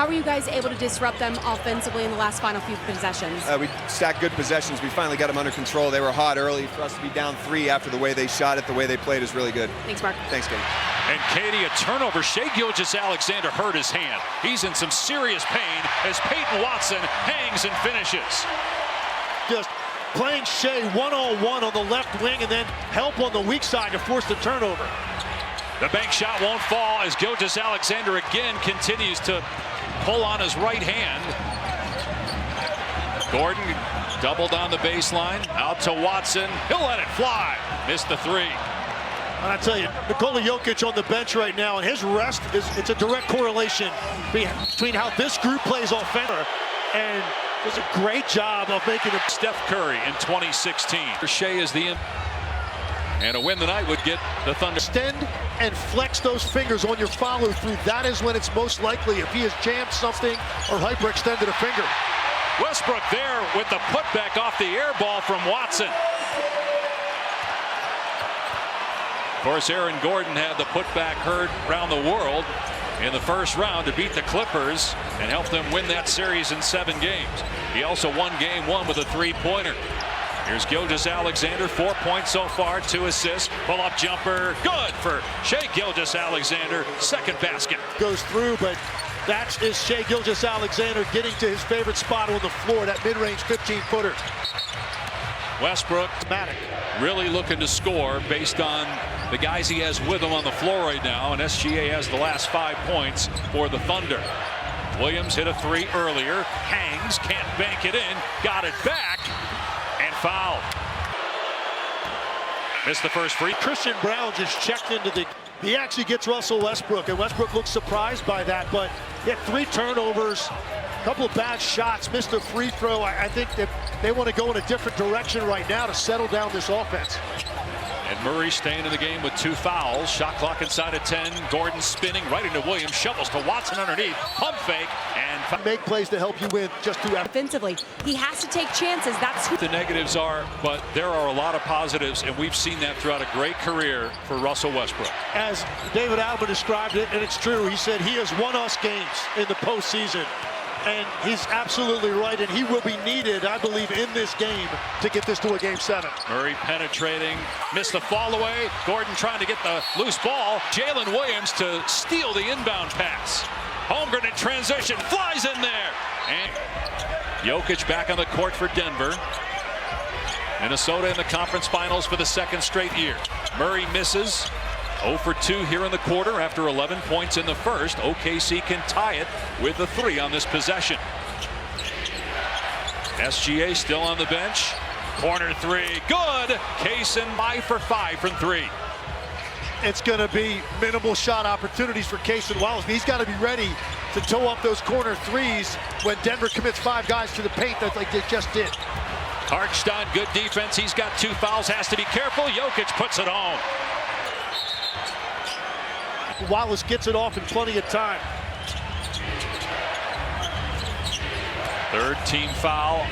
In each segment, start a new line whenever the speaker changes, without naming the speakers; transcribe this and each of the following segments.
How were you guys able to disrupt them offensively in the last final few possessions?
We stacked good possessions. We finally got them under control. They were hot early. For us to be down 3 after the way they shot it, the way they played is really good.
Thanks, Mark.
Thanks, Katie.
And Katie, a turnover. Shai Gilgeous-Alexander hurt his hand. He's in some serious pain as Peyton Watson hangs and finishes.
Just playing Shai one-on-one on the left wing and then help on the weak side to force the turnover.
The bank shot won't fall as Gilgeous-Alexander again continues to pull on his right hand. Gordon doubled on the baseline. Out to Watson. He'll let it fly. Missed the 3.
And I tell you, Nikola Jokic on the bench right now, and his rest it's a direct correlation between how this group plays offense and does a great job of making it.
Steph Curry in 2016. Shai is the and a win tonight would get the Thunder.
Extend and flex those fingers on your follow through. That is when it's most likely if he has jammed something or hyperextended a finger.
Westbrook there with the putback off the air ball from Watson. Of course, Aaron Gordon had the putback heard around the world in the first round to beat the Clippers and help them win that series in 7 games. He also won game 1 with a 3-pointer. Here's Gilgeous-Alexander, 4 points so far, 2 assists. Pull-up jumper, good for Shai Gilgeous-Alexander. Second basket.
Goes through, but that is Shai Gilgeous-Alexander getting to his favorite spot on the floor, that mid-range 15-footer.
Westbrook really looking to score based on the guys he has with him on the floor right now, and SGA has the last 5 points for the Thunder. Williams hit a 3 earlier, hangs, can't bank it in, got it back, and fouled. Missed the first free.
Christian Braun just checked into the... He actually gets Russell Westbrook, and Westbrook looks surprised by that, but he had 3 turnovers, a couple of bad shots, missed a free throw. I think that they want to go in a different direction right now to settle down this offense.
And Murray staying in the game with 2 fouls. Shot clock inside of 10. Gordon spinning right into Williams. Shovels to Watson underneath. Pump fake and
make plays to help you win. Just do that.
Offensively, he has to take chances. That's who
the negatives are, but there are a lot of positives, and we've seen that throughout a great career for Russell Westbrook.
As David Alba described it, and it's true, he said he has won us games in the postseason. And he's absolutely right, and he will be needed, I believe, in this game to get this to a game 7.
Murray penetrating, missed the fall away. Gordon trying to get the loose ball. Jalen Williams to steal the inbound pass. Holmgren in transition, flies in there. And Jokic back on the court for Denver. Minnesota in the conference finals for the 2nd straight year. Murray misses. 0 for 2 here in the quarter after 11 points in the first. OKC can tie it with a 3 on this possession. SGA still on the bench. Corner 3, good. Kaysen 5 for 5 from 3.
It's going to be minimal shot opportunities for Kaysen Wallace. He's got to be ready to toe up those corner 3s when Denver commits 5 guys to the paint like they just did.
Hartenstein, good defense. He's got 2 fouls, has to be careful. Jokic puts it home.
Wallace gets it off in plenty of time.
3rd team foul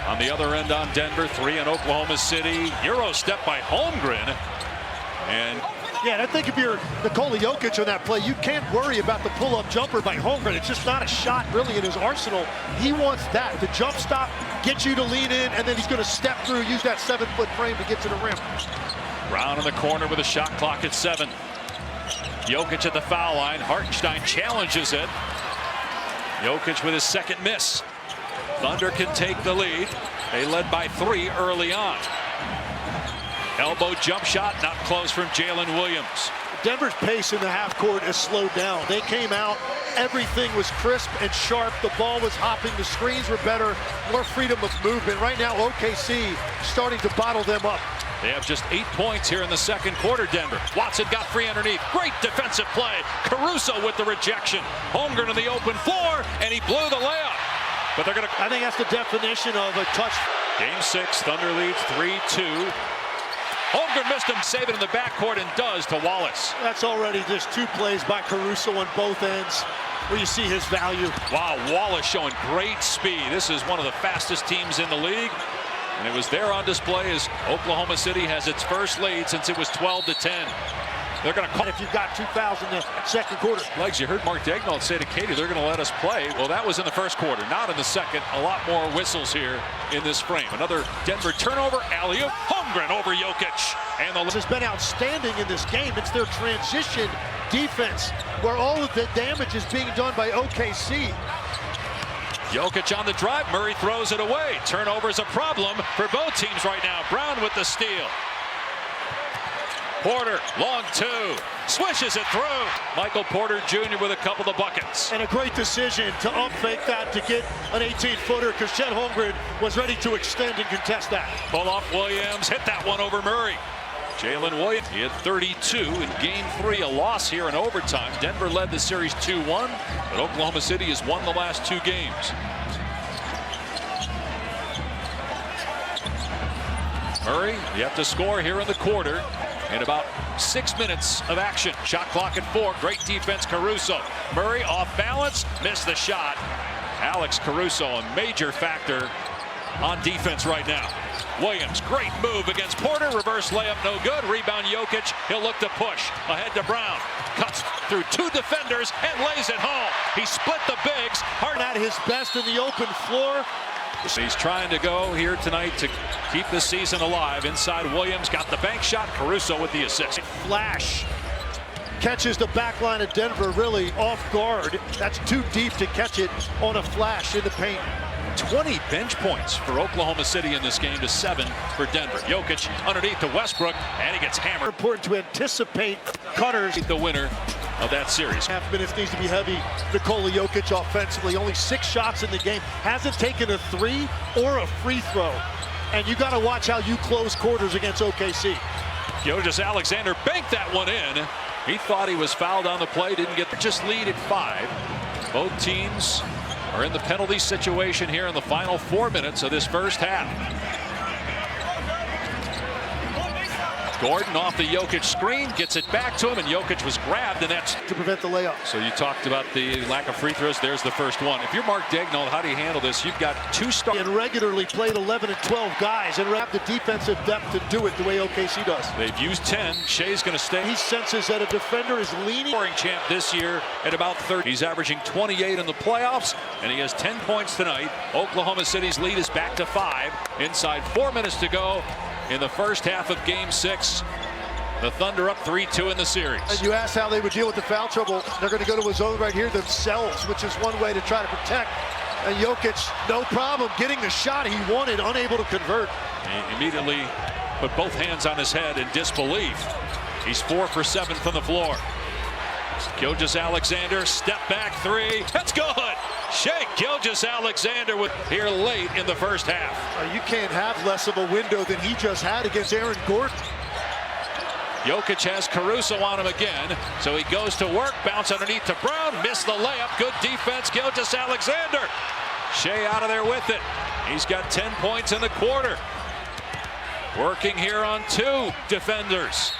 on the other end on Denver. 3 in Oklahoma City. Euro step by Holmgren. And
yeah, I think if you're Nikola Jokic on that play, you can't worry about the pull-up jumper by Holmgren. It's just not a shot really in his arsenal. He wants that. The jump stop, get you to lean in, and then he's going to step through, use that 7-foot frame to get to the rim.
Brown in the corner with a shot clock at 7. Jokic at the foul line. Hartenstein challenges it. Jokic with his 2nd miss. Thunder can take the lead. They led by 3 early on. Elbow jump shot, not close from Jalen Williams.
Denver's pace in the half court is slowed down. They came out, everything was crisp and sharp. The ball was hopping, the screens were better, more freedom of movement. Right now, OKC starting to bottle them up.
They have just 8 points here in the 2nd quarter, Denver. Watson got free underneath. Great defensive play. Caruso with the rejection. Holmgren in the open floor, and he blew the layup. But they're going to...
I think that's the definition of a touch.
Game 6, Thunder leads 3-2. Holmgren missed him, save it in the backcourt, and does to Wallace.
That's already just 2 plays by Caruso on both ends where you see his value.
Wow, Wallace showing great speed. This is one of the fastest teams in the league. And it was there on display as Oklahoma City has its first lead since it was 12-10. They're going to call.
If you've got 2,000 in the second quarter.
Legs, you heard Mark Daigneault say to Katie, they're going to let us play. Well, that was in the first quarter, not in the second. A lot more whistles here in this frame. Another Denver turnover, alley-oop, Holmgren over Jokic. And the
has been outstanding in this game. It's their transition defense where all of the damage is being done by OKC.
Jokic on the drive. Murray throws it away. Turnover is a problem for both teams right now. Brown with the steal. Porter, long two, swishes it through. Michael Porter Jr. with a couple of buckets.
And a great decision to up-fake that to get an 18-footer because Chet Holmgren was ready to extend and contest that.
Pull off Williams, hit that one over Murray. Jalen Williams, he had 32 in game 3, a loss here in overtime. Denver led the series 2-1, but Oklahoma City has won the last 2 games. Murray, you have to score here in the quarter. In about 6 minutes of action. Shot clock at 4. Great defense, Caruso. Murray off balance, missed the shot. Alex Caruso, a major factor on defense right now. Williams, great move against Porter. Reverse layup, no good. Rebound Jokic. He'll look to push. Ahead to Brown. Cuts through 2 defenders and lays it home. He split the bigs.
Hard at his best in the open floor.
He's trying to go here tonight to keep the season alive. Inside Williams got the bank shot. Caruso with the assist.
Flash catches the back line of Denver really off guard. That's too deep to catch it on a flash in the paint.
20 bench points for Oklahoma City in this game to 7 for Denver. Jokic underneath to Westbrook, and he gets hammered.
Important to anticipate cutters.
The winner of that series.
Half minutes needs to be heavy. Nikola Jokic offensively, only 6 shots in the game. Hasn't taken a 3 or a free throw. And you got to watch how you close quarters against OKC.
Gilgeous-Alexander banked that one in. He thought he was fouled on the play, didn't get the just lead at 5. Both teams are in the penalty situation here in the final 4 minutes of this first half. Gordon off the Jokic screen, gets it back to him, and Jokic was grabbed, and that's
to prevent the layup.
So you talked about the lack of free throws. There's the first one. If you're Mark Daigneault, how do you handle this? You've got 2 stars.
And regularly played 11 and 12 guys and have the defensive depth to do it the way OKC does.
They've used 10. Shea's going to stay.
He senses that a defender is leaning.
Scoring champ this year at about 30. He's averaging 28 in the playoffs, and he has 10 points tonight. Oklahoma City's lead is back to 5. Inside 4 minutes to go in the first half of Game 6. The Thunder up 3-2 in the series.
And you asked how they would deal with the foul trouble. They're going to go to a zone right here themselves, which is one way to try to protect. And Jokic, no problem getting the shot he wanted, unable to convert.
He immediately put both hands on his head in disbelief. He's 4 for 7 from the floor. Gilgeous-Alexander, step back 3. That's good. Shai Gilgeous-Alexander with here late in the first half.
You can't have less of a window than he just had against Aaron Gordon.
Jokic has Caruso on him again, so he goes to work, bounce underneath to Brown, missed the layup, good defense, Gilgeous-Alexander. Shai out of there with it. He's got 10 points in the quarter. Working here on 2 defenders.